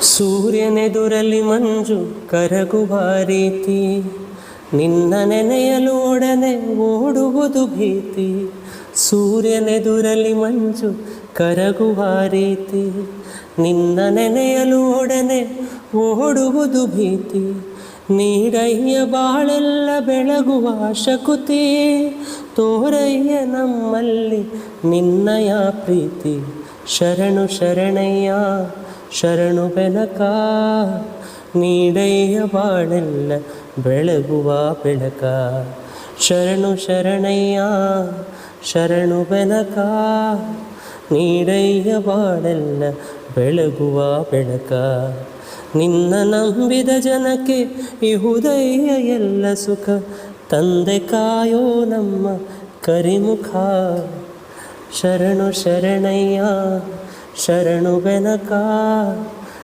ಸೂರ್ಯನೆದುರಲ್ಲಿ ಮಂಜು ಕರಗುವ ರೀತಿ, ನಿನ್ನ ನೆನೆಯಲು ಒಡನೆ ಓಡುವುದು ಭೀತಿ. ಸೂರ್ಯನೆದುರಲ್ಲಿ ಮಂಜು ಕರಗುವ ರೀತಿ, ನಿನ್ನ ನೆನೆಯಲು ಒಡನೆ ಓಡುವುದು ಭೀತಿ. ನೀಡಯ್ಯ ಬಾಳೆಲ್ಲ ಬೆಳಗುವ ಶಕುತಿ, ತೋರಯ್ಯ ನಮ್ಮಲ್ಲಿ ನಿನ್ನಯ ಪ್ರೀತಿ. ಶರಣು ಶರಣಯ್ಯ ಶರಣು ಬೆನಕ, ನೀಡಯ್ಯ ಬಾಳೆಲ್ಲ ಬೆಳಗುವ ಬೆಳಕ. ಶರಣು ಶರಣಯ್ಯ ಶರಣು ಬೆನಕ, ನೀಡಯ್ಯ ಬಾಳೆಲ್ಲ ಬೆಳಗುವ ಬೆಳಕ. ನಿನ್ನ ನಂಬಿದ ಜನಕ್ಕೆ ಇಹುದಯ್ಯ ಎಲ್ಲ ಸುಖ, ತಂದೆ ಕಾಯೋ ನಮ್ಮ ಕರಿಮುಖ. ಶರಣು ಶರಣಯ್ಯ ಶರಣು ಬೆನಕ.